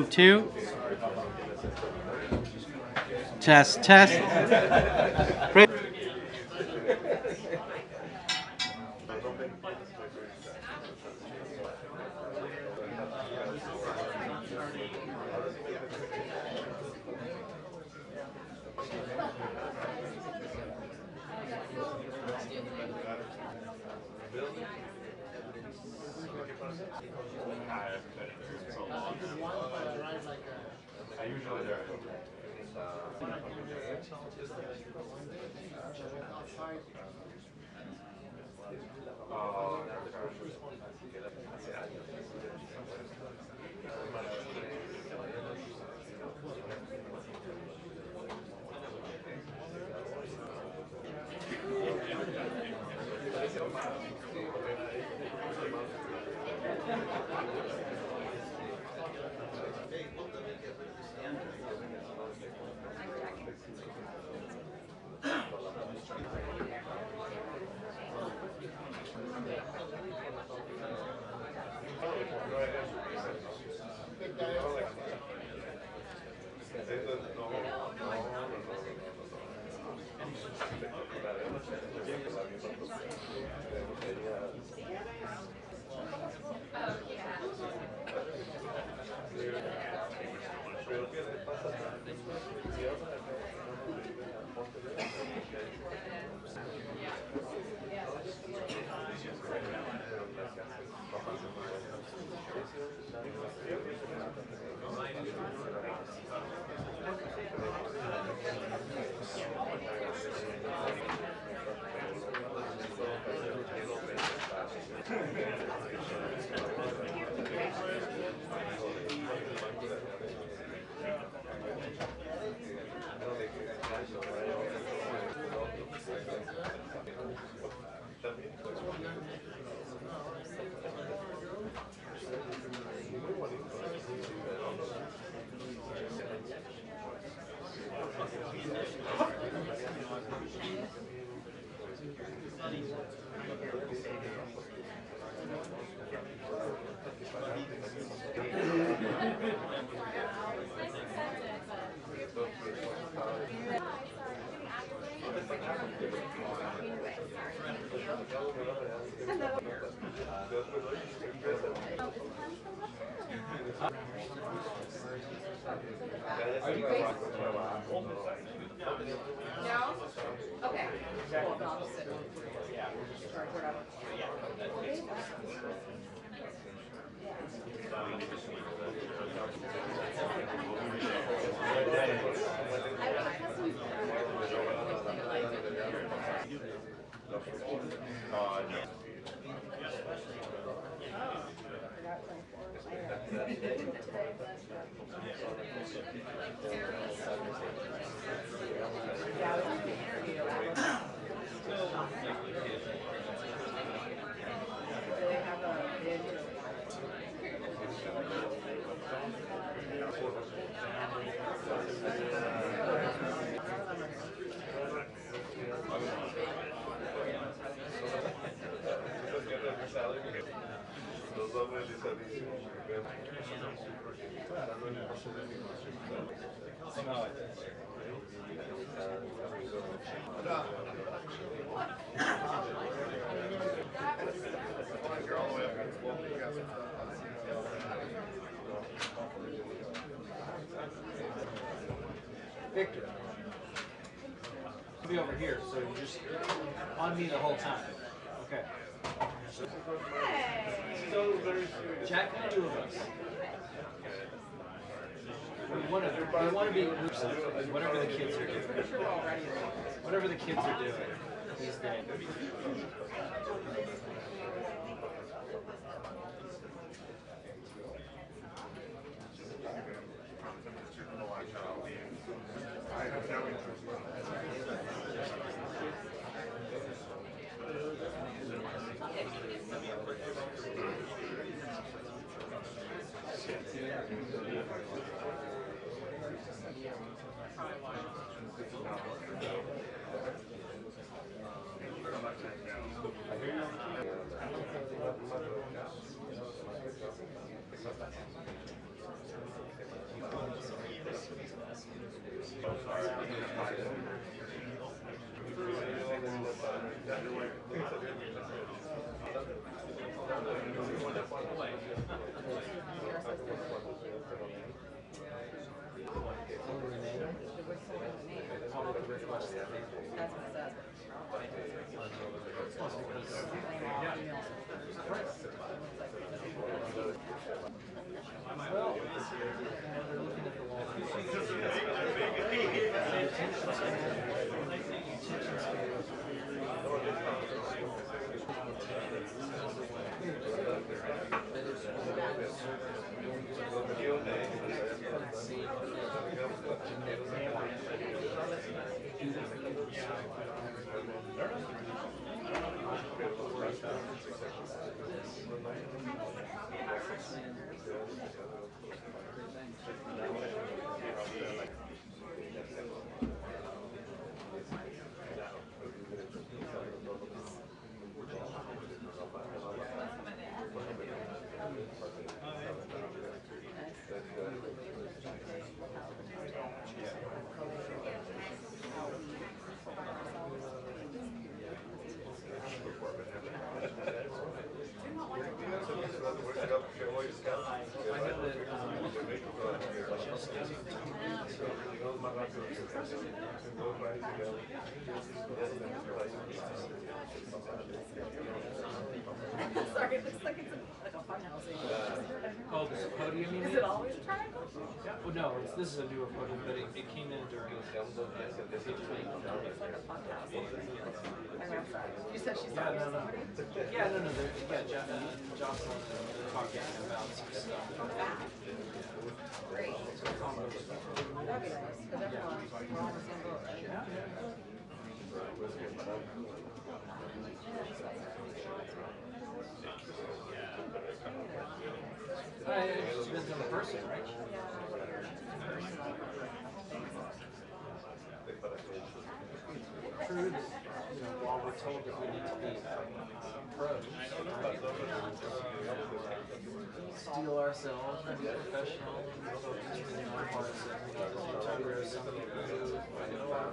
Two. Test, test. Victor, I'll be over here, so you just on me the whole time. Okay. Jack, two of us. We want to be groups of whatever the kids are doing. Whatever the kids are doing these days. Sorry, it looks like it's like a fun house. Oh, this podium, you Is mean? it always a triangle? Well, no, this is a newer podium, but it came in during. It's like a fun house. I'm sorry. You said she's Yeah, talking no, to no. somebody? Yeah, no, no. Jocelyn and talking about some stuff. Great. That'd be nice, because everyone, we're all in the same boat, right? It just depends on the person, right? True that, while we're told that we need to be pros, steel ourselves and be professional, just in our hearts, and at the same time there are some people who are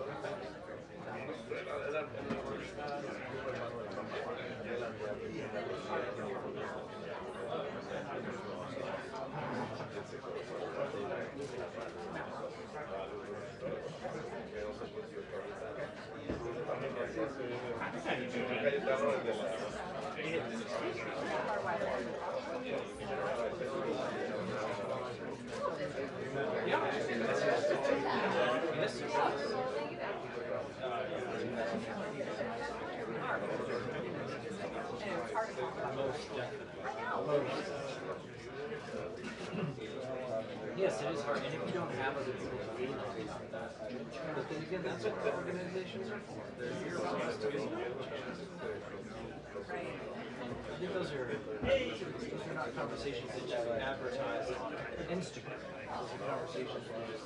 yeah. Yes. Most definitely. Yes, it is hard, and if you don't have other people to lean on, but then again, that's what the organizations are for. They're here for us to lean on. I think those are not conversations that you advertise on Instagram. Those are conversations where just,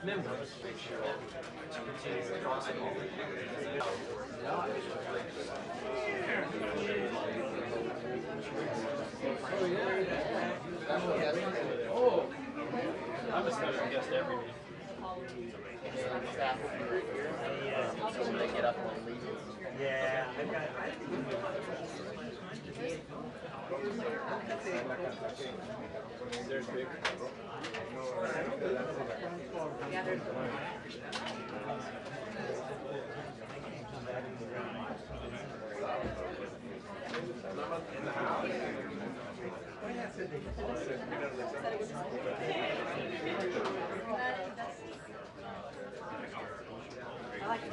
members make sure to continue to cross it all. Oh yeah. Oh, I'm a special guest every week. They get up and leave. Yeah. There's big. Yeah, there's I like it.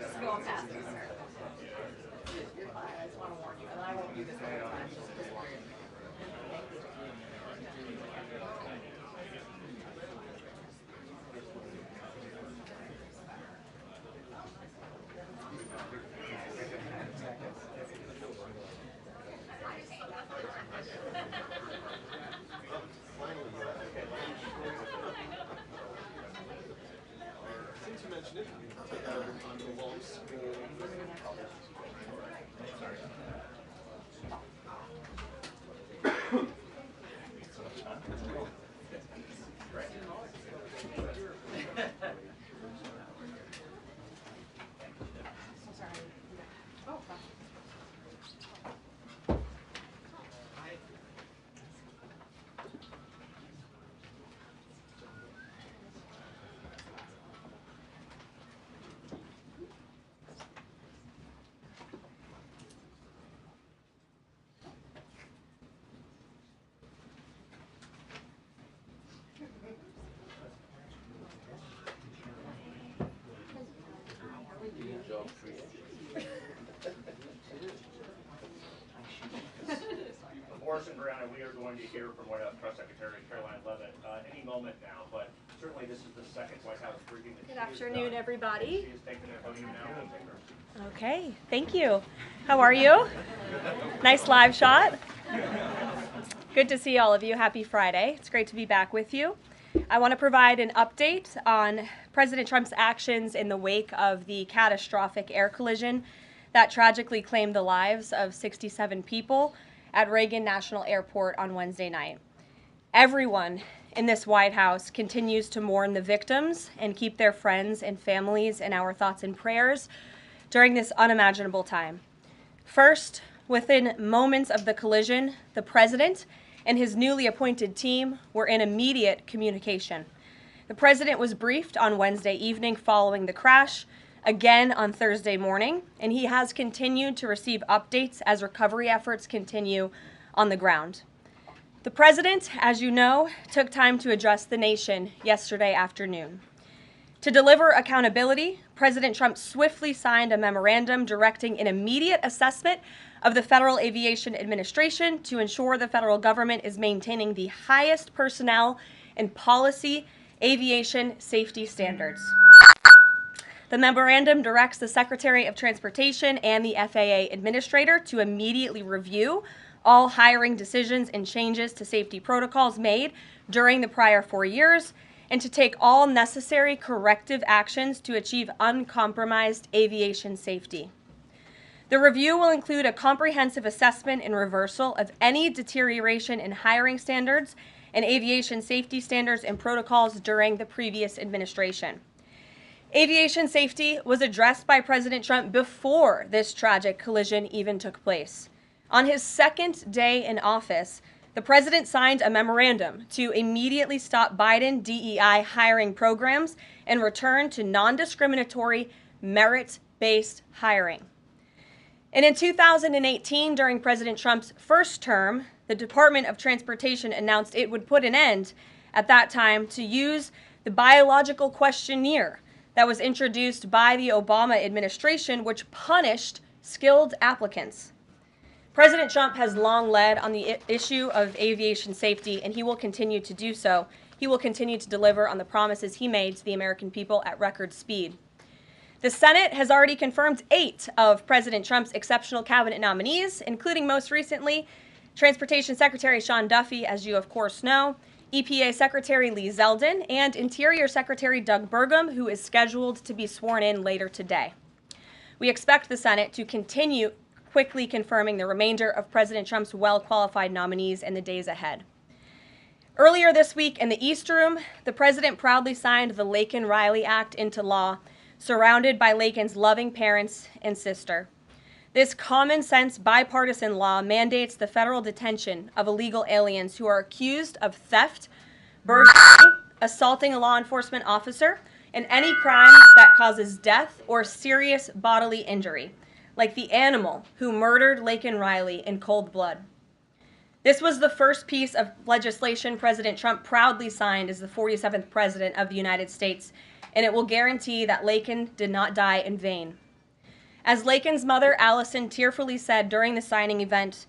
Just go on past this. You're fine. I just want to warn you, and I won't do this every time. Just warn you. Since you mentioned it, I'll take that over time to law school. Boris and Brianna, we are going to hear from White House Press Secretary Karoline Leavitt any moment now, but certainly this is the second White House briefing that Good afternoon, everybody. She is taking the podium now. We'll take her. Okay, thank you. How are you? Nice live shot. Good to see all of you. Happy Friday. It's great to be back with you. I want to provide an update on President Trump's actions in the wake of the catastrophic air collision that tragically claimed the lives of 67 people at Reagan National Airport on Wednesday night. Everyone in this White House continues to mourn the victims and keep their friends and families in our thoughts and prayers during this unimaginable time. First, within moments of the collision, the president and his newly appointed team were in immediate communication. The president was briefed on Wednesday evening following the crash, again on Thursday morning, and he has continued to receive updates as recovery efforts continue on the ground. The president, as you know, took time to address the nation yesterday afternoon. To deliver accountability, President Trump swiftly signed a memorandum directing an immediate assessment of the Federal Aviation Administration to ensure the federal government is maintaining the highest personnel and policy aviation safety standards. The memorandum directs the Secretary of Transportation and the FAA Administrator to immediately review all hiring decisions and changes to safety protocols made during the prior 4 years, and to take all necessary corrective actions to achieve uncompromised aviation safety. The review will include a comprehensive assessment and reversal of any deterioration in hiring standards and aviation safety standards and protocols during the previous administration. Aviation safety was addressed by President Trump before this tragic collision even took place. On his second day in office, the president signed a memorandum to immediately stop Biden DEI hiring programs and return to non-discriminatory, merit-based hiring. And in 2018, during President Trump's first term, the Department of Transportation announced it would put an end, at that time, to use the biological questionnaire that was introduced by the Obama administration, which punished skilled applicants. President Trump has long led on the issue of aviation safety, and he will continue to do so. He will continue to deliver on the promises he made to the American people at record speed. The Senate has already confirmed 8 of President Trump's exceptional cabinet nominees, including most recently Transportation Secretary Sean Duffy, as you of course know, EPA Secretary Lee Zeldin, and Interior Secretary Doug Burgum, who is scheduled to be sworn in later today. We expect the Senate to continue quickly confirming the remainder of President Trump's well-qualified nominees in the days ahead. Earlier this week in the East Room, the president proudly signed the Laken-Riley Act into law, surrounded by Laken's loving parents and sister. This common-sense bipartisan law mandates the federal detention of illegal aliens who are accused of theft, burglary, assaulting a law enforcement officer, and any crime that causes death or serious bodily injury, like the animal who murdered Laken-Riley in cold blood. This was the first piece of legislation President Trump proudly signed as the 47th President of the United States, and it will guarantee that Laken did not die in vain. As Laken's mother, Allison, tearfully said during the signing event,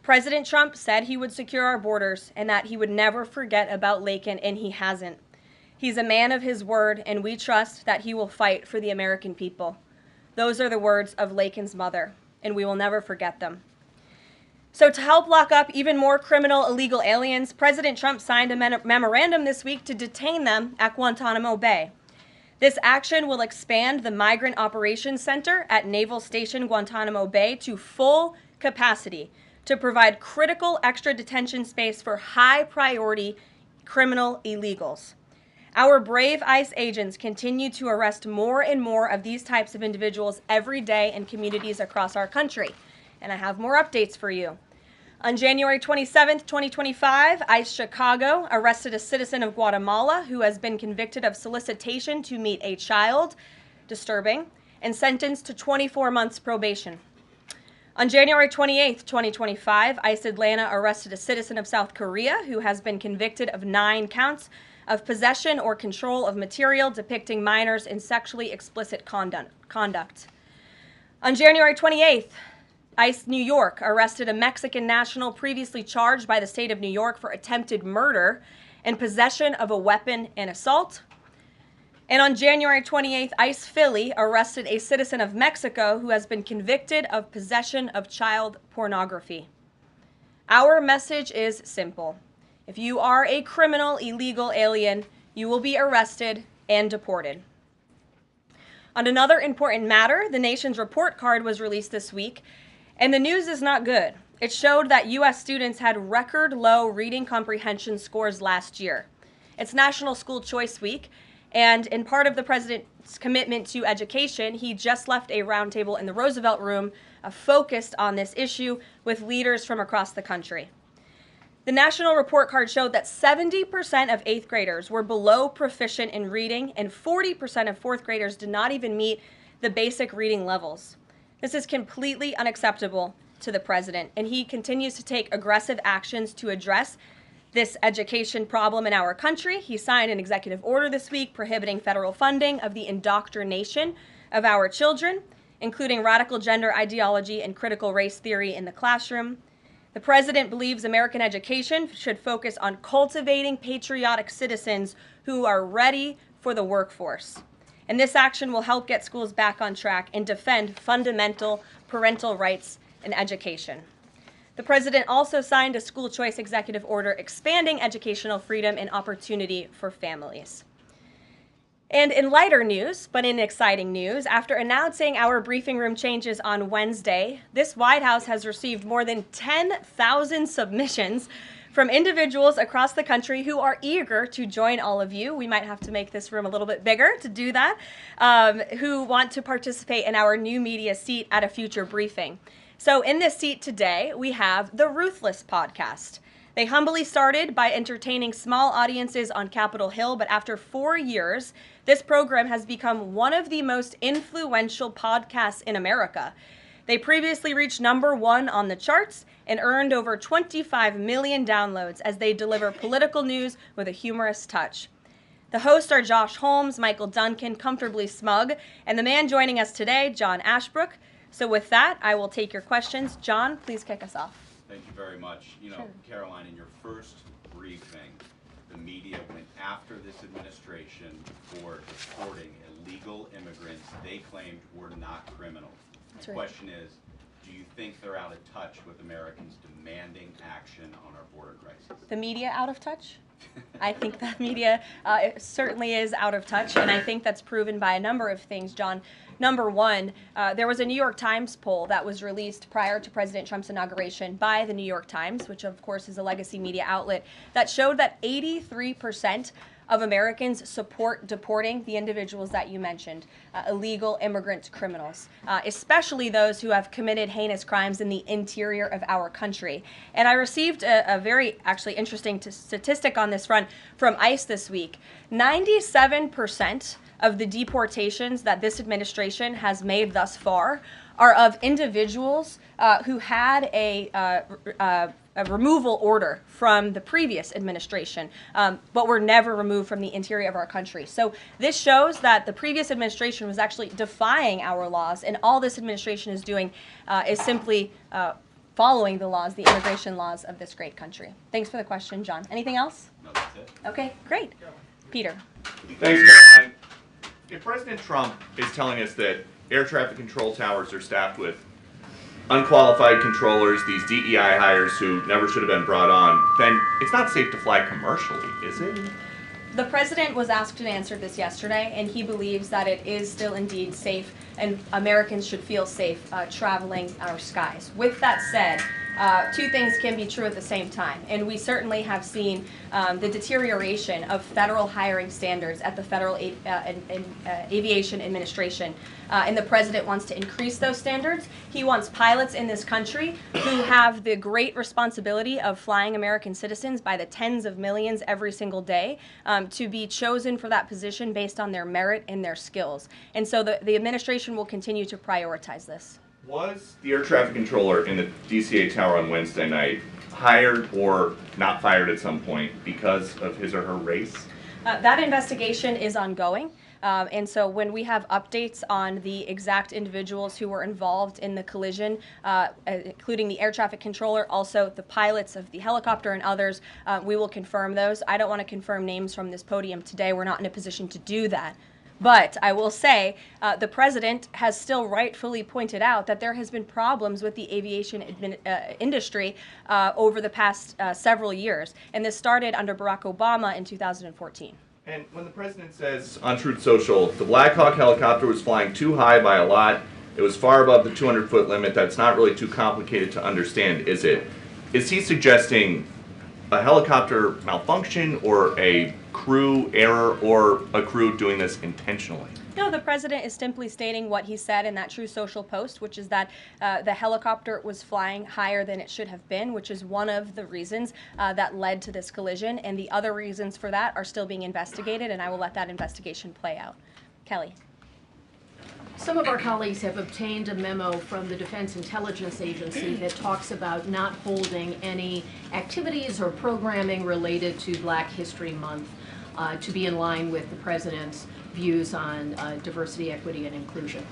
President Trump said he would secure our borders and that he would never forget about Laken, and he hasn't. He's a man of his word, and we trust that he will fight for the American people. Those are the words of Laken's mother, and we will never forget them. So to help lock up even more criminal illegal aliens, President Trump signed a memorandum this week to detain them at Guantanamo Bay. This action will expand the Migrant Operations Center at Naval Station Guantanamo Bay to full capacity to provide critical extra detention space for high-priority criminal illegals. Our brave ICE agents continue to arrest more and more of these types of individuals every day in communities across our country. And I have more updates for you. On January 27, 2025, ICE Chicago arrested a citizen of Guatemala who has been convicted of solicitation to meet a child, disturbing, and sentenced to 24 months probation. On January 28, 2025, ICE Atlanta arrested a citizen of South Korea who has been convicted of 9 counts of possession or control of material depicting minors in sexually explicit conduct. On January 28th, ICE New York arrested a Mexican national previously charged by the state of New York for attempted murder and possession of a weapon and assault. And on January 28th, ICE Philly arrested a citizen of Mexico who has been convicted of possession of child pornography. Our message is simple. If you are a criminal illegal alien, you will be arrested and deported. On another important matter, the nation's report card was released this week, and the news is not good. It showed that U.S. students had record low reading comprehension scores last year. It's National School Choice Week, and in part of the president's commitment to education, he just left a roundtable in the Roosevelt Room focused on this issue with leaders from across the country. The national report card showed that 70% of 8th graders were below proficient in reading, and 40% of 4th graders did not even meet the basic reading levels. This is completely unacceptable to the president, and he continues to take aggressive actions to address this education problem in our country. He signed an executive order this week prohibiting federal funding of the indoctrination of our children, including radical gender ideology and critical race theory in the classroom. The president believes American education should focus on cultivating patriotic citizens who are ready for the workforce. And this action will help get schools back on track and defend fundamental parental rights in education. The president also signed a school choice executive order expanding educational freedom and opportunity for families. And in lighter news, but in exciting news, after announcing our briefing room changes on Wednesday, this White House has received more than 10,000 submissions from individuals across the country who are eager to join all of you. We might have to make this room a little bit bigger to do that, who want to participate in our new media seat at a future briefing. So in this seat today, we have the Ruthless podcast. They humbly started by entertaining small audiences on Capitol Hill, but after 4 years, this program has become one of the most influential podcasts in America. They previously reached #1 on the charts and earned over 25 million downloads as they deliver political news with a humorous touch. The hosts are Josh Holmes, Michael Duncan, Comfortably Smug, and the man joining us today, John Ashbrook. So with that, I will take your questions. John, please kick us off. Thank you very much. You know, Karoline, in your first briefing, the media went after this administration for deporting illegal immigrants they claimed were not criminals. That's The right. question is, do you think they're out of touch with Americans demanding action on our border crisis? The media out of touch? I think the media it certainly is out of touch, and I think that's proven by a number of things, John. Number one, there was a New York Times poll that was released prior to President Trump's inauguration by the New York Times, which of course is a legacy media outlet, that showed that 83% of Americans support deporting the individuals that you mentioned, illegal immigrant criminals, especially those who have committed heinous crimes in the interior of our country. And I received a very actually interesting statistic on this front from ICE this week. 97% of the deportations that this administration has made thus far are of individuals who had a removal order from the previous administration, but were never removed from the interior of our country. So this shows that the previous administration was actually defying our laws, and all this administration is doing is simply following the laws, the immigration laws of this great country. Thanks for the question, John. Anything else? No, that's it. Okay, great. Peter. Thanks, Caroline. If President Trump is telling us that air traffic control towers are staffed with unqualified controllers, these DEI hires who never should have been brought on, then it's not safe to fly commercially, is it? The president was asked and answered this yesterday, and he believes that it is still indeed safe, and Americans should feel safe traveling our skies. With that said, two things can be true at the same time, and we certainly have seen the deterioration of federal hiring standards at the Federal Aviation Administration, and the president wants to increase those standards. He wants pilots in this country who have the great responsibility of flying American citizens by the tens of millions every single day to be chosen for that position based on their merit and their skills. And so the administration will continue to prioritize this. Was the air traffic controller in the DCA tower on Wednesday night hired or not fired at some point because of his or her race? That investigation is ongoing. And so when we have updates on the exact individuals who were involved in the collision, including the air traffic controller, also the pilots of the helicopter and others, we will confirm those. I don't want to confirm names from this podium today. We're not in a position to do that. But I will say the president has still rightfully pointed out that there has been problems with the aviation industry over the past several years. And this started under Barack Obama in 2014. And when the president says on Truth Social, the Black Hawk helicopter was flying too high by a lot, it was far above the 200-foot limit, that's not really too complicated to understand, is it? Is he suggesting a helicopter malfunction or a crew error or a crew doing this intentionally? No, the president is simply stating what he said in that True Social post, which is that the helicopter was flying higher than it should have been, which is one of the reasons that led to this collision. And the other reasons for that are still being investigated, and I will let that investigation play out. Kelly. Some of our colleagues have obtained a memo from the Defense Intelligence Agency that talks about not holding any activities or programming related to Black History Month to be in line with the president's views on diversity, equity, and inclusion.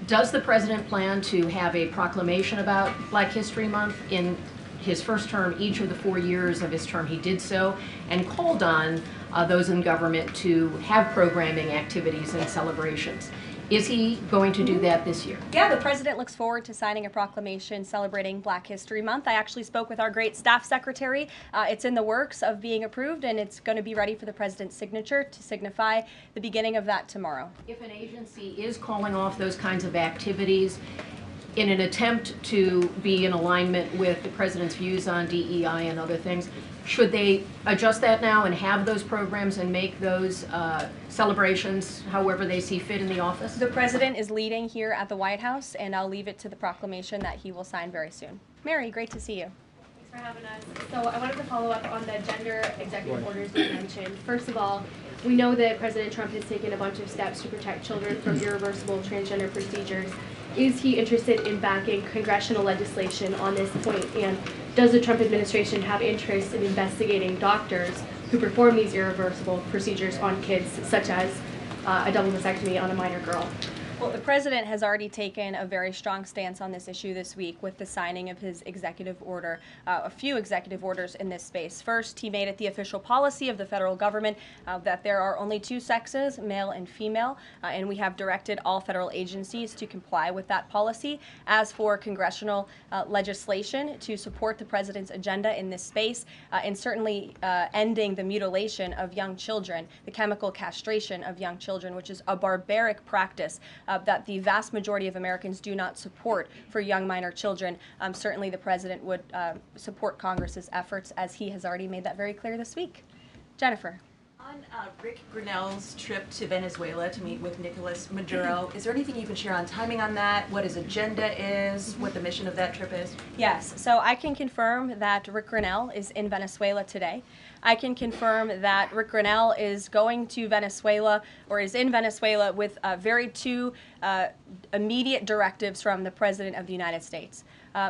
Does the president plan to have a proclamation about Black History Month? In his first term, each of the 4 years of his term, he did so and called on those in government to have programming activities and celebrations. Is he going to do that this year? Yeah, the president looks forward to signing a proclamation celebrating Black History Month. I actually spoke with our great staff secretary. It's in the works of being approved, and it's going to be ready for the president's signature to signify the beginning of that tomorrow. If an agency is calling off those kinds of activities in an attempt to be in alignment with the president's views on DEI and other things, should they adjust that now and have those programs and make those celebrations however they see fit in the office? The president is leading here at the White House, and I'll leave it to the proclamation that he will sign very soon. Mary, great to see you. Thanks for having us. So I wanted to follow up on the gender executive orders you mentioned. First of all, we know that President Trump has taken a bunch of steps to protect children from irreversible transgender procedures. Is he interested in backing congressional legislation on this point? And does the Trump administration have interest in investigating doctors who perform these irreversible procedures on kids, such as a double mastectomy on a minor girl? Well, the president has already taken a very strong stance on this issue this week with the signing of his executive order, a few executive orders in this space. First, he made it the official policy of the federal government that there are only two sexes, male and female, and we have directed all federal agencies to comply with that policy. As for congressional legislation to support the president's agenda in this space, and certainly ending the mutilation of young children, the chemical castration of young children, which is a barbaric practice that the vast majority of Americans do not support for young minor children. Certainly the president would support Congress's efforts, as he has already made that very clear this week. Jennifer. On Rick Grinnell's trip to Venezuela to meet with Nicolas Maduro, is there anything you can share on timing on that, what his agenda is, what the mission of that trip is? Yes, so I can confirm that Rick Grinnell is in Venezuela today. I can confirm that Rick Grinnell is going to Venezuela, or is in Venezuela, with two immediate directives from the President of the United States.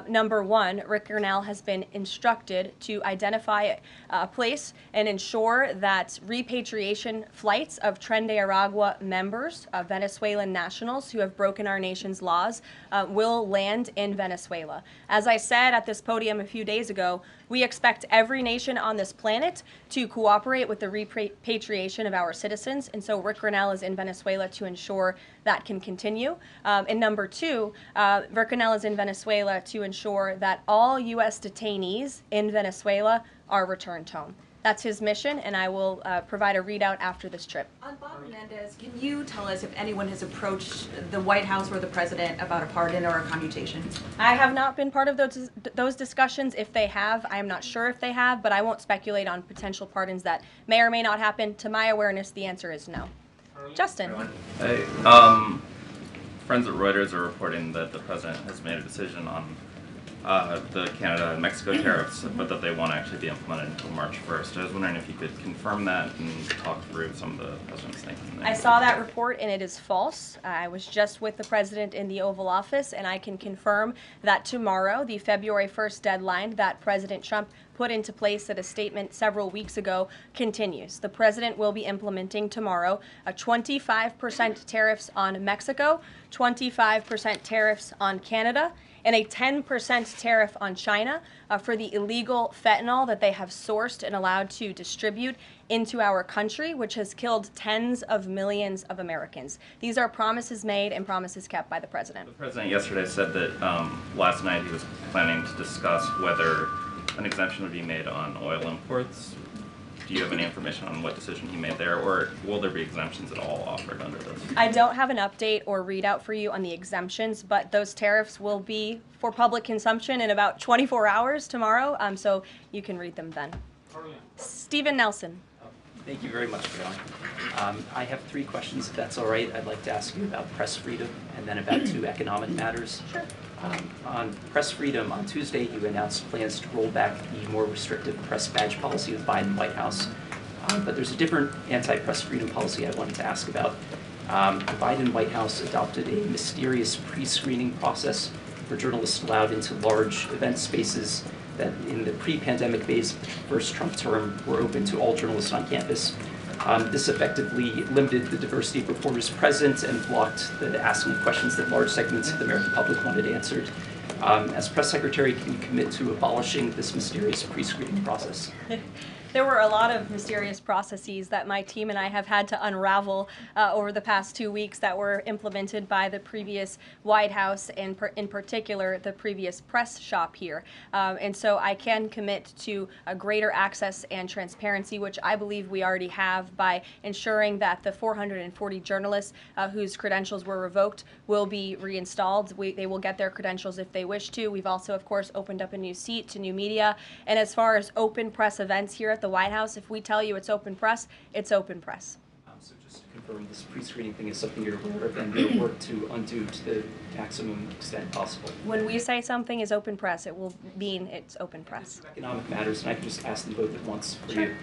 Number one, Rick Grinnell has been instructed to identify a place and ensure that repatriation flights of Tren de Aragua members, Venezuelan nationals who have broken our nation's laws, will land in Venezuela. As I said at this podium a few days ago, we expect every nation on this planet to cooperate with the repatriation of our citizens, and so Rick Grinnell is in Venezuela to ensure that can continue. And number two, Rick Grinnell is in Venezuela to ensure that all U.S. detainees in Venezuela are returned home. That's his mission, and I will provide a readout after this trip. On Bob Menendez, can you tell us if anyone has approached the White House or the president about a pardon or a commutation? I have not been part of those discussions. If they have, I am not sure if they have, but I won't speculate on potential pardons that may or may not happen. To my awareness, the answer is no. Justin. Hey, friends at Reuters are reporting that the president has made a decision on the Canada and Mexico tariffs, but that they won't actually be implemented until March 1st. I was wondering if you could confirm that and talk through some of the president's thinking there. I saw that report and it is false. I was just with the president in the Oval Office, and I can confirm that tomorrow, the February 1st deadline that President Trump put into place at a statement several weeks ago, continues. The president will be implementing tomorrow a 25% tariffs on Mexico, 25% tariffs on Canada, and a 10% tariff on China for the illegal fentanyl that they have sourced and allowed to distribute into our country, which has killed tens of millions of Americans. These are promises made and promises kept by the president. The president yesterday said that last night he was planning to discuss whether an exemption would be made on oil imports. Do you have any information on what decision he made there, or will there be exemptions at all offered under this? I don't have an update or readout for you on the exemptions, but those tariffs will be for public consumption in about 24 hours tomorrow, so you can read them then. Stephen Nelson. Thank you very much, Caroline. I have three questions, if that's all right. I'd like to ask you about press freedom and then about two economic matters. Sure. On press freedom, on Tuesday you announced plans to roll back the more restrictive press badge policy of the Biden White House. But there's a different anti-press freedom policy I wanted to ask about. The Biden White House adopted a mysterious pre-screening process for journalists allowed into large event spaces that in the pre-pandemic phase of the first Trump term were open to all journalists on campus. This effectively limited the diversity of reporters present and blocked the asking questions that large segments of the American public wanted answered. As press secretary, can you commit to abolishing this mysterious pre-screening process? There were a lot of mysterious processes that my team and I have had to unravel over the past 2 weeks that were implemented by the previous White House and in particular the previous press shop here. And so I can commit to a greater access and transparency, which I believe we already have by ensuring that the 440 journalists whose credentials were revoked will be reinstalled. They will get their credentials if they wish to. We've also, of course, opened up a new seat to new media. And as far as open press events here at the White House, if we tell you it's open press, it's open press. So just to confirm, this pre-screening thing is something you're aware of and you'll work to undo to the maximum extent possible. When we say something is open press, it will mean it's open press. Economic matters, and I can just ask them both at once for you.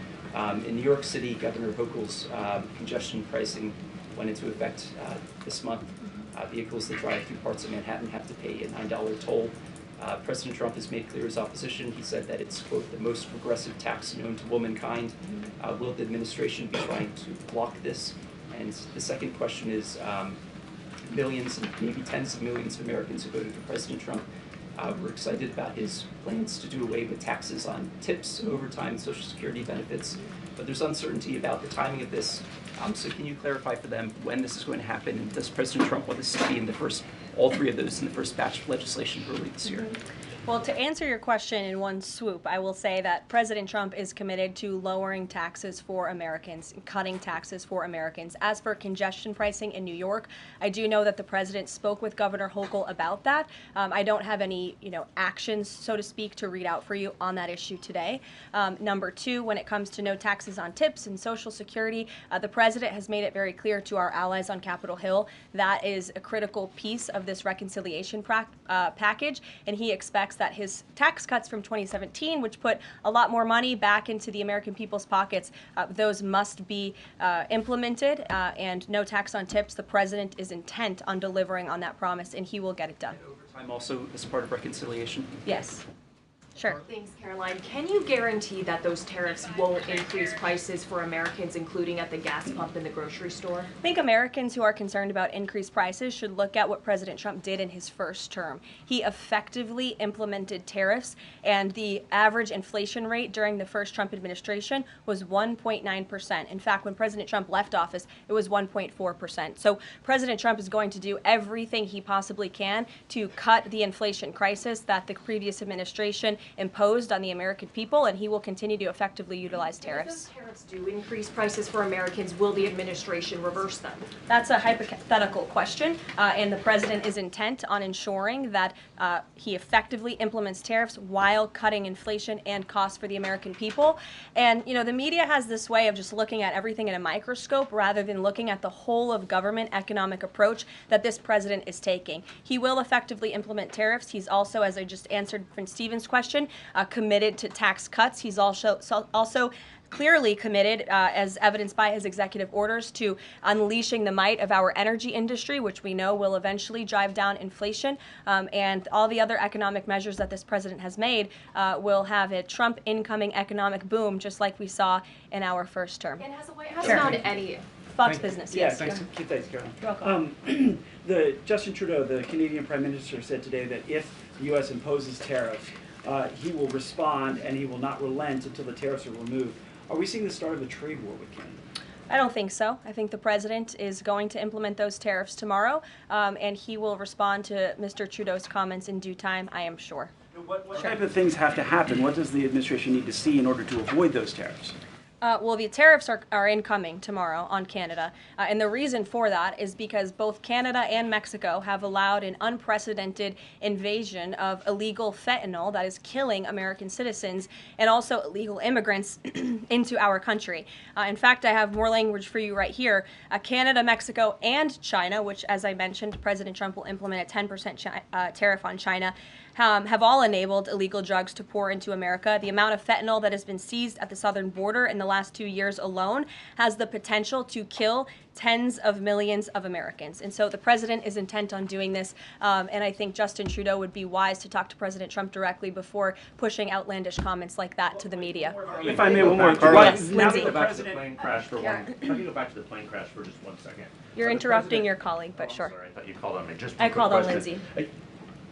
In New York City, Governor Hochul's congestion pricing went into effect this month. Vehicles that drive through parts of Manhattan have to pay a $9 toll. President Trump has made clear his opposition. He said that it's, quote, the most progressive tax known to womankind. Will the administration be trying to block this? And the second question is, millions and maybe tens of millions of Americans who voted for President Trump. We're excited about his plans to do away with taxes on tips, overtime, and Social Security benefits, but there's uncertainty about the timing of this. So can you clarify for them when this is going to happen, and does President Trump want this to be in the first, all three of those in the first batch of legislation early this year? Well, to answer your question in one swoop, I will say that President Trump is committed to lowering taxes for Americans, cutting taxes for Americans. As for congestion pricing in New York, I do know that the president spoke with Governor Hochul about that. I don't have any, actions, so to speak, to read out for you on that issue today. Number two, when it comes to no taxes on tips and Social Security, the president has made it very clear to our allies on Capitol Hill that is a critical piece of this reconciliation package, and he expects that his tax cuts from 2017, which put a lot more money back into the American people's pockets, those must be implemented, and no tax on tips. The president is intent on delivering on that promise, and he will get it done. Overtime also as part of reconciliation? Yes. Sure. Thanks, Caroline. Can you guarantee that those tariffs won't increase prices for Americans, including at the gas pump and the grocery store? I think Americans who are concerned about increased prices should look at what President Trump did in his first term. He effectively implemented tariffs, and the average inflation rate during the first Trump administration was 1.9%. In fact, when President Trump left office, it was 1.4%. So President Trump is going to do everything he possibly can to cut the inflation crisis that the previous administration imposed on the American people, and he will continue to effectively utilize tariffs. If those tariffs do increase prices for Americans, will the administration reverse them? That's a hypothetical question, and the president is intent on ensuring that he effectively implements tariffs while cutting inflation and costs for the American people. And, the media has this way of just looking at everything in a microscope rather than looking at the whole of government economic approach that this president is taking. He will effectively implement tariffs. He's also, as I just answered Prince Stephen's question, committed to tax cuts. He's also clearly committed, as evidenced by his executive orders, to unleashing the might of our energy industry, which we know will eventually drive down inflation. And all the other economic measures that this president has made will have a Trump incoming economic boom, just like we saw in our first term. And has the White House found any? Fox Business, yes. Thanks, Caroline. You're welcome. Justin Trudeau, the Canadian Prime Minister, said today that if the U.S. imposes tariffs, he will respond and he will not relent until the tariffs are removed. Are we seeing the start of a trade war with Canada? I don't think so. I think the president is going to implement those tariffs tomorrow, and he will respond to Mr. Trudeau's comments in due time, I am sure. What type of things have to happen? What does the administration need to see in order to avoid those tariffs? Well, the tariffs are incoming tomorrow on Canada, and the reason for that is because both Canada and Mexico have allowed an unprecedented invasion of illegal fentanyl that is killing American citizens and also illegal immigrants into our country. In fact, I have more language for you right here. Canada, Mexico, and China, which, as I mentioned, President Trump will implement a 10% tariff on China, have all enabled illegal drugs to pour into America. The amount of fentanyl that has been seized at the southern border in the last 2 years alone has the potential to kill tens of millions of Americans. And so the president is intent on doing this, and I think Justin Trudeau would be wise to talk to President Trump directly before pushing outlandish comments like that to the media. If I may, one more. Yes, Lindsay. Go back to the plane crash for just 1 second. You're interrupting your colleague, but sure. Sorry, I thought you called on me. I called on Lindsay.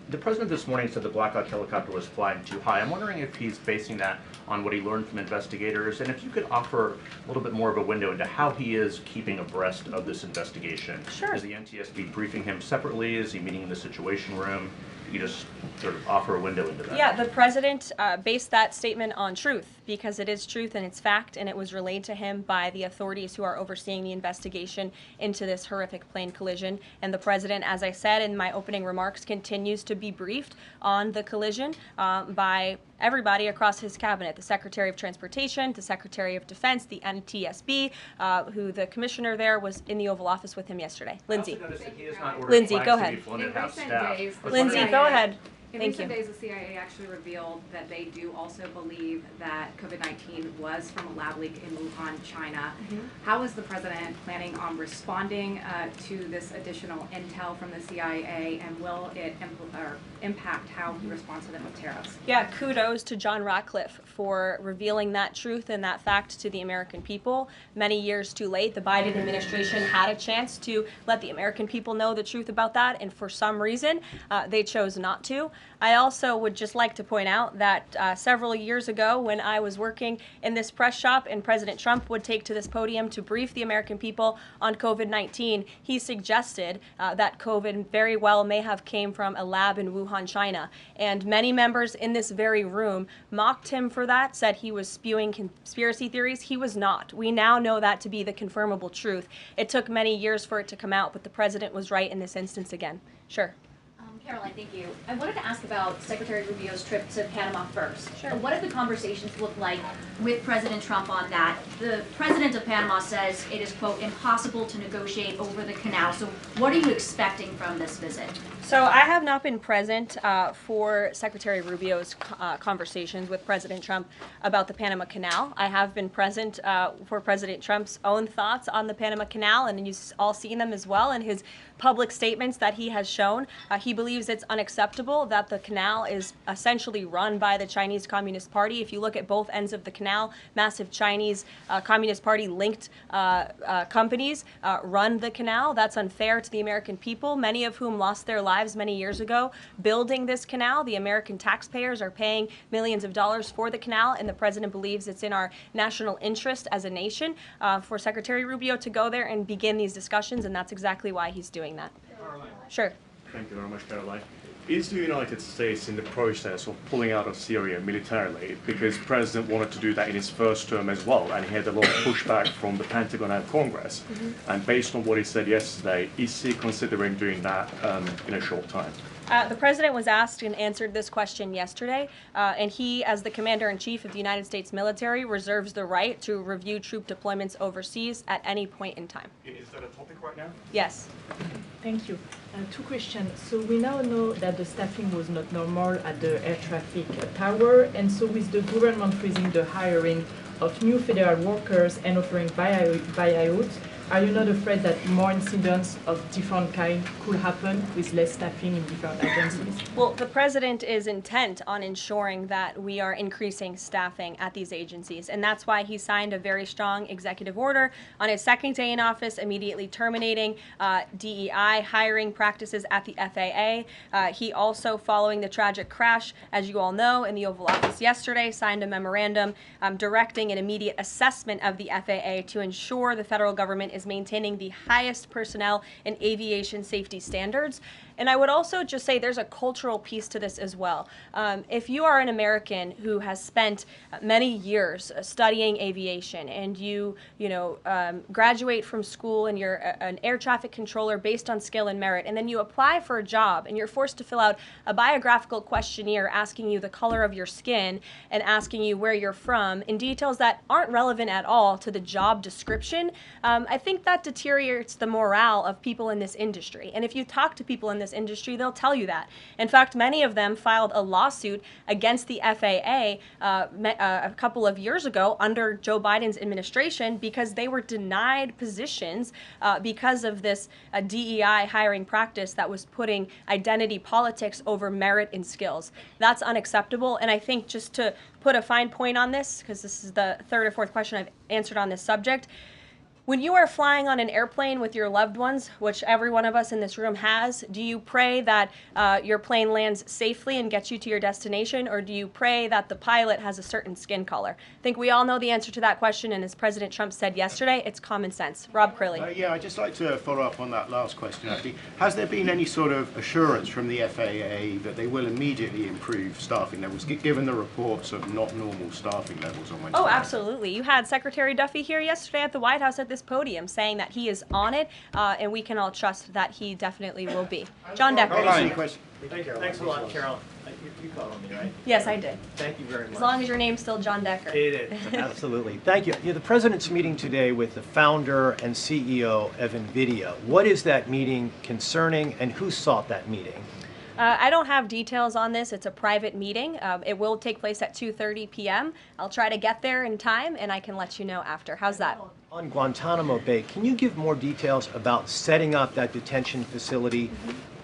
The president this morning said the Black Hawk helicopter was flying too high. I'm wondering if he's basing that on what he learned from investigators, and if you could offer a little bit more of a window into how he is keeping abreast of this investigation. Sure. Is the NTSB briefing him separately? Is he meeting in the Situation Room? You just sort of offer a window into that. Yeah, the president based that statement on truth, because it is truth and it's fact, and it was relayed to him by the authorities who are overseeing the investigation into this horrific plane collision. And the president, as I said in my opening remarks, continues to be briefed on the collision by everybody across his cabinet, the Secretary of Transportation, the Secretary of Defense, the NTSB, who the commissioner there was in the Oval Office with him yesterday. Lindsay. I also noticed that he has not ordered Lindsay, flags go to ahead. be flown at half staff. Lindsay, go ahead. In Thank recent you. days, the CIA actually revealed that they do also believe that COVID-19 was from a lab leak in Wuhan, China. How is the president planning on responding to this additional intel from the CIA, and will it impact how he responds to them with tariffs? Yeah, kudos to John Ratcliffe for revealing that truth and that fact to the American people. Many years too late, the Biden administration had a chance to let the American people know the truth about that, and for some reason, they chose not to. I also would just like to point out that several years ago, when I was working in this press shop and President Trump would take to this podium to brief the American people on COVID-19, he suggested that COVID very well may have came from a lab in Wuhan, China. And many members in this very room mocked him for that, said he was spewing conspiracy theories. He was not. We now know that to be the confirmable truth. It took many years for it to come out, but the president was right in this instance again. Sure. Caroline, thank you. I wanted to ask about Secretary Rubio's trip to Panama first. Sure. What did the conversations look like with President Trump on that? The president of Panama says it is, quote, impossible to negotiate over the canal. So what are you expecting from this visit? So I have not been present for Secretary Rubio's conversations with President Trump about the Panama Canal. I have been present for President Trump's own thoughts on the Panama Canal, and you've all seen them as well in his public statements that he has shown. He believes it's unacceptable that the canal is essentially run by the Chinese Communist Party. If you look at both ends of the canal, massive Chinese Communist Party linked companies run the canal. That's unfair to the American people, many of whom lost their lives many years ago building this canal. The American taxpayers are paying millions of dollars for the canal, and the president believes it's in our national interest as a nation for Secretary Rubio to go there and begin these discussions, and that's exactly why he's doing that. Sure. Thank you very much, Caroline. Is the United States in the process of pulling out of Syria militarily? Because the president wanted to do that in his first term as well, and he had a lot of pushback from the Pentagon and Congress. And based on what he said yesterday, is he considering doing that in a short time? The president was asked and answered this question yesterday, and he, as the commander-in-chief of the United States military, reserves the right to review troop deployments overseas at any point in time. Is that a topic right now? Yes. Thank you. Two questions. So we now know that the staffing was not normal at the air traffic tower, and so with the government freezing the hiring of new federal workers and offering buyouts, are you not afraid that more incidents of different kind could happen with less staffing in different agencies? Well, the president is intent on ensuring that we are increasing staffing at these agencies, and that's why he signed a very strong executive order on his second day in office, immediately terminating DEI hiring practices at the FAA. He also, following the tragic crash, as you all know, in the Oval Office yesterday, signed a memorandum directing an immediate assessment of the FAA to ensure the federal government is maintaining the highest personnel and aviation safety standards. And I would also just say there's a cultural piece to this as well. If you are an American who has spent many years studying aviation and you graduate from school and you're an air traffic controller based on skill and merit, and then you apply for a job and you're forced to fill out a biographical questionnaire asking you the color of your skin and asking you where you're from in details that aren't relevant at all to the job description, I think that deteriorates the morale of people in this industry. And if you talk to people in this industry, they'll tell you that. In fact, many of them filed a lawsuit against the FAA a couple of years ago under Joe Biden's administration because they were denied positions because of this DEI hiring practice that was putting identity politics over merit and skills. That's unacceptable, and I think just to put a fine point on this, because this is the third or fourth question I've answered on this subject, when you are flying on an airplane with your loved ones, which every one of us in this room has, do you pray that your plane lands safely and gets you to your destination, or do you pray that the pilot has a certain skin color? I think we all know the answer to that question, and as President Trump said yesterday, it's common sense. Rob Crilly. Yeah, I'd just like to follow up on that last question, actually. Has there been any sort of assurance from the FAA that they will immediately improve staffing levels, given the reports of not normal staffing levels on Wednesday? Oh, absolutely. You had Secretary Duffy here yesterday at the White House at this podium saying that he is on it, and we can all trust that he definitely will be. John Decker. Thanks a lot, Carol. You called on me, right? Yes, I did. Thank you very much. As long as your name's still John Decker. It is, absolutely. Thank you. The president's meeting today with the founder and CEO of NVIDIA. What is that meeting concerning, and who sought that meeting? I don't have details on this. It's a private meeting. It will take place at 2:30 p.m. I'll try to get there in time, and I can let you know after. How's that? On Guantanamo Bay, can you give more details about setting up that detention facility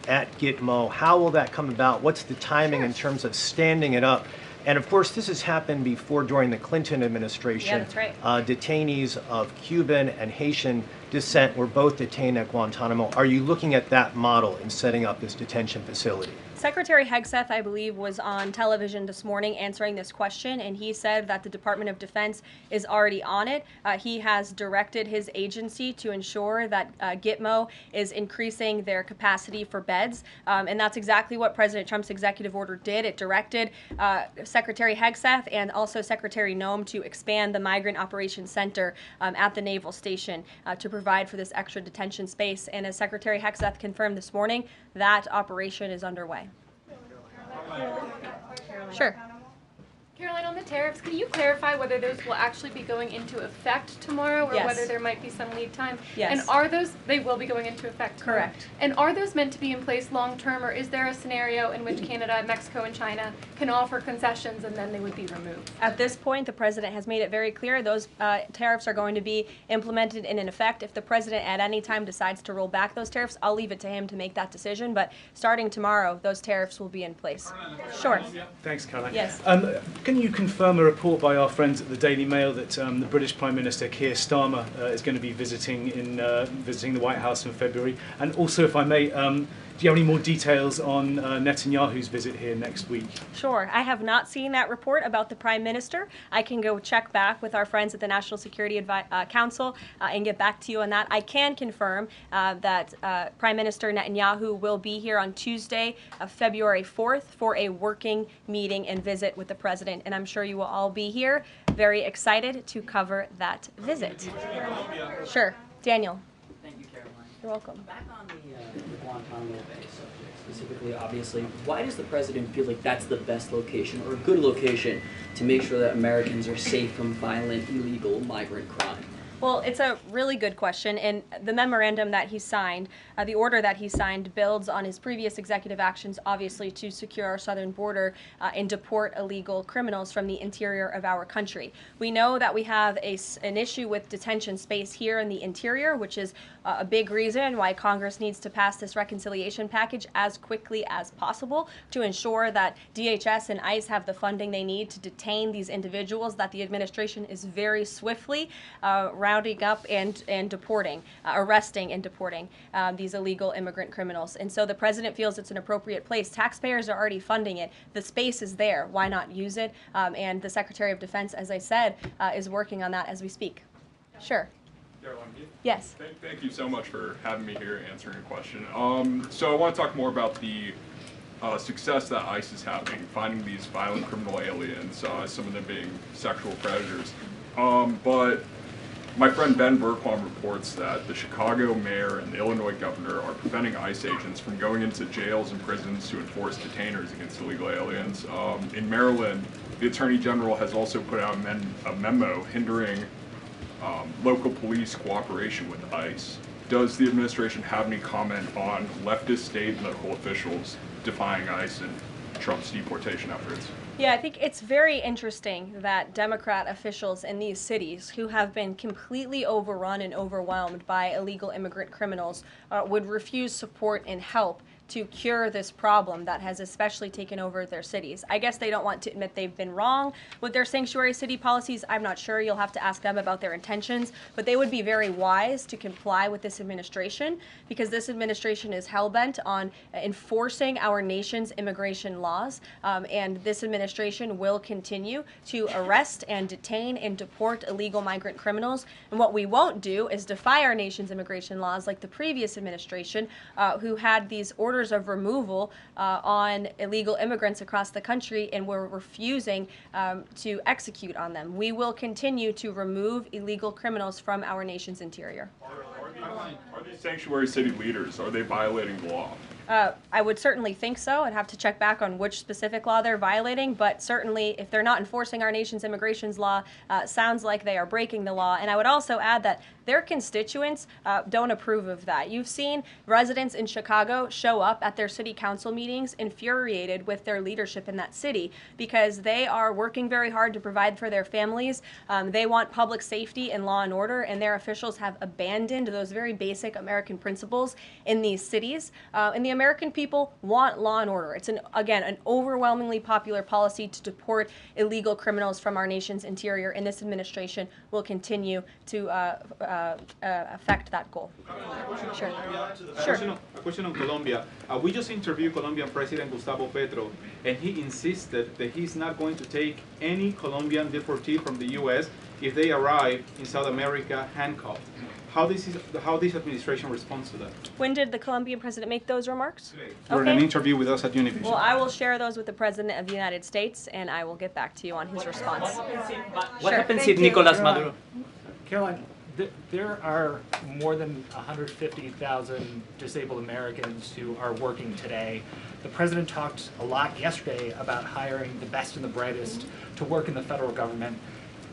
at Gitmo? How will that come about? What's the timing in terms of standing it up? And of course, this has happened before during the Clinton administration. Yeah, that's right. Detainees of Cuban and Haitian descent were both detained at Guantanamo. Are you looking at that model in setting up this detention facility? Secretary Hegseth, I believe, was on television this morning answering this question, and he said that the Department of Defense is already on it. He has directed his agency to ensure that Gitmo is increasing their capacity for beds, and that's exactly what President Trump's executive order did. It directed Secretary Hegseth and also Secretary Noem to expand the Migrant Operations Center at the Naval Station to provide for this extra detention space. And as Secretary Hegseth confirmed this morning, that operation is underway. Sure. Caroline, on the tariffs, can you clarify whether those will actually be going into effect tomorrow, or Yes. whether there might be some lead time? Yes. And are those, they will be going into effect tomorrow? Correct. And are those meant to be in place long term, or is there a scenario in which Canada, Mexico, and China can offer concessions and then they would be removed? At this point, the president has made it very clear those tariffs are going to be implemented and in effect. If the president at any time decides to roll back those tariffs, I'll leave it to him to make that decision. But starting tomorrow, those tariffs will be in place. Sure. Thanks, Caroline. Yes. Can you confirm a report by our friends at the Daily Mail that the British Prime Minister Keir Starmer is going to be visiting the White House in February? And also, if I may, do you have any more details on Netanyahu's visit here next week? Sure. I have not seen that report about the Prime Minister. I can go check back with our friends at the National Security Council and get back to you on that. I can confirm that Prime Minister Netanyahu will be here on Tuesday, February 4th, for a working meeting and visit with the President. And I'm sure you will all be here, very excited to cover that visit. Sure. Daniel. Thank you, Caroline. You're welcome. Back on the Guantanamo Bay subject, specifically, obviously, why does the president feel like that's the best location or a good location to make sure that Americans are safe from violent, illegal migrant crime? Well, it's a really good question, and the memorandum that he signed, the order that he signed, builds on his previous executive actions, obviously, to secure our southern border and deport illegal criminals from the interior of our country. We know that we have an issue with detention space here in the interior, which is a big reason why Congress needs to pass this reconciliation package as quickly as possible to ensure that DHS and ICE have the funding they need to detain these individuals that the administration is very swiftly rounding up and deporting, arresting and deporting these illegal immigrant criminals. And so the president feels it's an appropriate place. Taxpayers are already funding it. The space is there. Why not use it? And the Secretary of Defense, as I said, is working on that as we speak. Sure. Yes. Thank you so much for having me here answering your question. So I want to talk more about the success that ICE is having finding these violent criminal aliens, some of them being sexual predators. But my friend Ben Bergquam reports that the Chicago mayor and the Illinois governor are preventing ICE agents from going into jails and prisons to enforce detainers against illegal aliens. In Maryland, the Attorney General has also put out a memo hindering local police cooperation with ICE. Does the administration have any comment on leftist state and local officials defying ICE and Trump's deportation efforts? Yeah, I think it's very interesting that Democrat officials in these cities who have been completely overrun and overwhelmed by illegal immigrant criminals would refuse support and help to cure this problem that has especially taken over their cities. I guess they don't want to admit they've been wrong with their sanctuary city policies. I'm not sure. You'll have to ask them about their intentions. But they would be very wise to comply with this administration because this administration is hell-bent on enforcing our nation's immigration laws. And this administration will continue to arrest and detain and deport illegal migrant criminals. And what we won't do is defy our nation's immigration laws like the previous administration who had these orders of removal on illegal immigrants across the country and were refusing to execute on them. We will continue to remove illegal criminals from our nation's interior. Are these sanctuary city leaders, are they violating the law? I would certainly think so. I'd have to check back on which specific law they're violating, but certainly if they're not enforcing our nation's immigration law, sounds like they are breaking the law. And I would also add that their constituents don't approve of that. You've seen residents in Chicago show up at their city council meetings infuriated with their leadership in that city because they are working very hard to provide for their families. They want public safety and law and order, and their officials have abandoned those very basic American principles in these cities. And the American people want law and order. It's, again, an overwhelmingly popular policy to deport illegal criminals from our nation's interior, and this administration will continue to affect that goal. Sure. A question on Colombia. We just interviewed Colombian President Gustavo Petro, and he insisted that he's not going to take any Colombian deportee from the U.S. if they arrive in South America handcuffed. How this administration responds to that? When did the Colombian president make those remarks? During an interview with us at Univision. Well, I will share those with the President of the United States, and I will get back to you on his response. What happens if Nicolas Maduro? Caroline, there are more than 150,000 disabled Americans who are working today. The president talked a lot yesterday about hiring the best and the brightest to work in the federal government.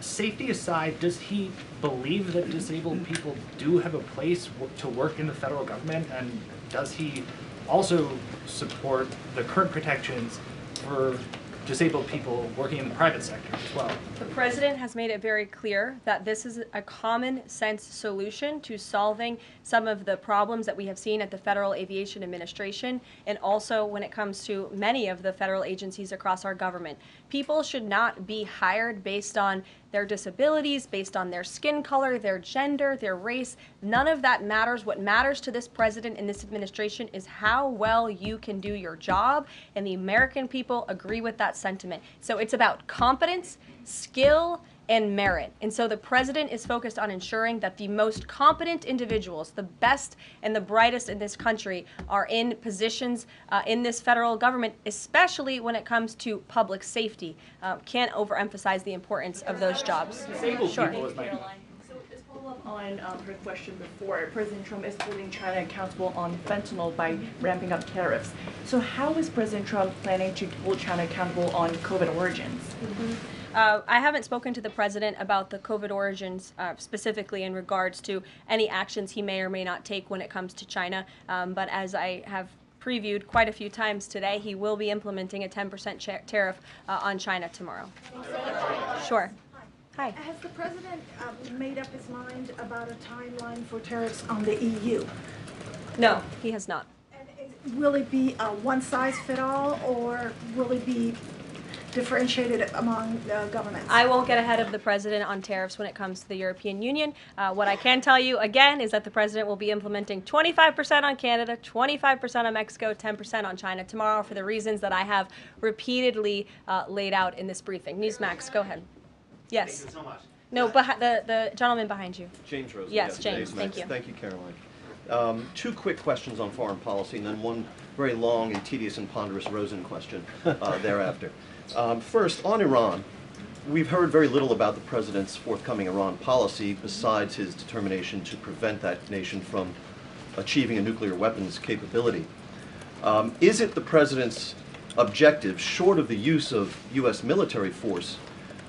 Safety aside, does he believe that disabled people do have a place to work in the federal government? And does he also support the current protections for disabled people working in the private sector as well? The president has made it very clear that this is a common sense solution to solving some of the problems that we have seen at the Federal Aviation Administration and also when it comes to many of the federal agencies across our government. People should not be hired based on their disabilities, based on their skin color, their gender, their race. None of that matters. What matters to this president and this administration is how well you can do your job, and the American people agree with that sentiment. So it's about competence, skill, and merit. And so the president is focused on ensuring that the most competent individuals, the best and the brightest in this country, are in positions in this federal government, especially when it comes to public safety. Can't overemphasize the importance of those jobs. Sure. On her question before, President Trump is holding China accountable on fentanyl by ramping up tariffs. So how is President Trump planning to hold China accountable on COVID origins? I haven't spoken to the president about the COVID origins specifically in regards to any actions he may or may not take when it comes to China, but as I have previewed quite a few times today, he will be implementing a 10% tariff on China tomorrow. Sure. Hi. Has the president made up his mind about a timeline for tariffs on the EU? No, he has not. Will it be a one-size-fit-all, or will it be differentiated among governments? I won't get ahead of the president on tariffs when it comes to the European Union. What I can tell you, again, is that the president will be implementing 25% on Canada, 25% on Mexico, 10% on China tomorrow for the reasons that I have repeatedly laid out in this briefing. Newsmax, go ahead. Yes. Thank you so much. No, the gentleman behind you. James Rose. Yes, James. Thank you. Thank you, Caroline. Two quick questions on foreign policy, and then one very long and tedious and ponderous Rosen question thereafter. First, on Iran, we've heard very little about the president's forthcoming Iran policy besides his determination to prevent that nation from achieving a nuclear weapons capability. Is it the president's objective, short of the use of U.S. military force,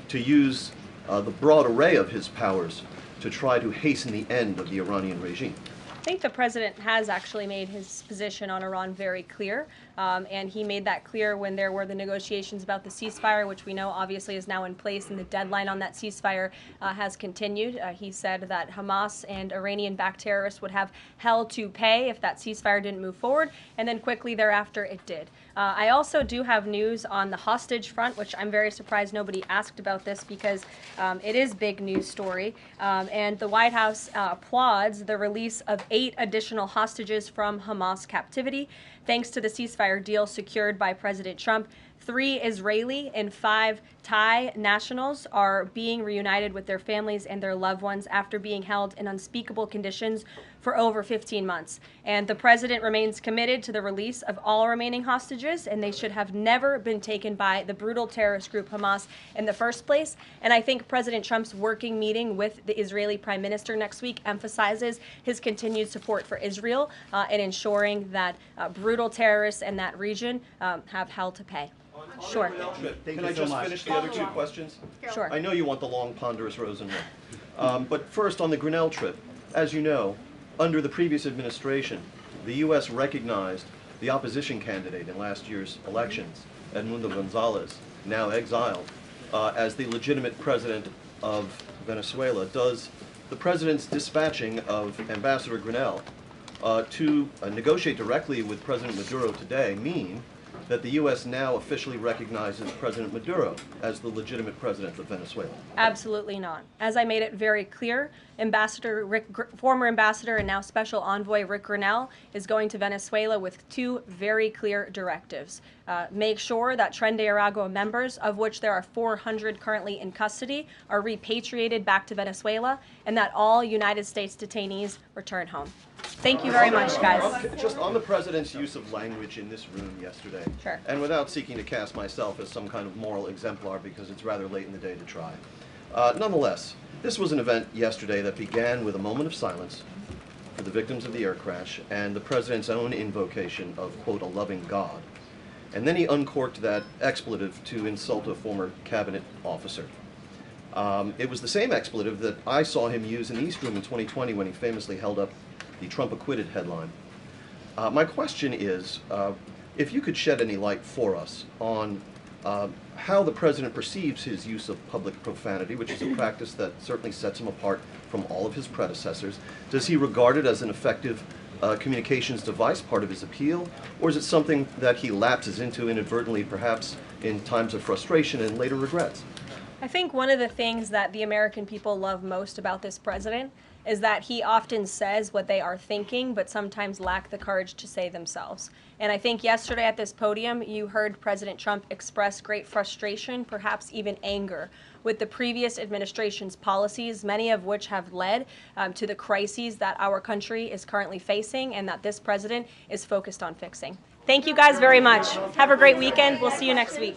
to use the broad array of his powers to try to hasten the end of the Iranian regime? I think the president has actually made his position on Iran very clear, and he made that clear when there were the negotiations about the ceasefire, which we know obviously is now in place, and the deadline on that ceasefire has continued. He said that Hamas and Iranian-backed terrorists would have hell to pay if that ceasefire didn't move forward, and then quickly thereafter it did. I also do have news on the hostage front, which I'm very surprised nobody asked about this because it is big news story, and the White House applauds the release of 8 additional hostages from Hamas captivity. Thanks to the ceasefire deal secured by President Trump, 3 Israeli and 5 Thai nationals are being reunited with their families and their loved ones after being held in unspeakable conditions for over 15 months. And the president remains committed to the release of all remaining hostages, and they should have never been taken by the brutal terrorist group Hamas in the first place. And I think President Trump's working meeting with the Israeli Prime Minister next week emphasizes his continued support for Israel and ensuring that brutal terrorists in that region have hell to pay. Sure. Can I just finish the other two questions? Sure. I know you want the long, ponderous Rosen one. But first, on the Grinnell trip, as you know, under the previous administration, the U.S. recognized the opposition candidate in last year's elections, Edmundo Gonzalez, now exiled, as the legitimate president of Venezuela. Does the president's dispatching of Ambassador Grinnell to negotiate directly with President Maduro today mean that the U.S. now officially recognizes President Maduro as the legitimate president of Venezuela? Absolutely not. As I made it very clear, former ambassador and now special envoy Rick Grinnell is going to Venezuela with 2 very clear directives. Make sure that Tren de Aragua members, of which there are 400 currently in custody, are repatriated back to Venezuela, and that all United States detainees return home. Thank you very much, guys. Just on the president's use of language in this room yesterday, Sure. and without seeking to cast myself as some kind of moral exemplar because it's rather late in the day to try. Nonetheless, this was an event yesterday that began with a moment of silence for the victims of the air crash and the president's own invocation of, quote, a loving God. And then he uncorked that expletive to insult a former cabinet officer. It was the same expletive that I saw him use in the East Room in 2020 when he famously held up the Trump acquitted headline. My question is, if you could shed any light for us on how the president perceives his use of public profanity, which is a practice that certainly sets him apart from all of his predecessors. Does he regard it as an effective communications device, part of his appeal, or is it something that he lapses into inadvertently, perhaps in times of frustration and later regrets? I think one of the things that the American people love most about this president is that he often says what they are thinking, but sometimes lack the courage to say themselves. And I think yesterday at this podium, you heard President Trump express great frustration, perhaps even anger, with the previous administration's policies, many of which have led to the crises that our country is currently facing and that this president is focused on fixing. Thank you guys very much. Have a great weekend. We'll see you next week.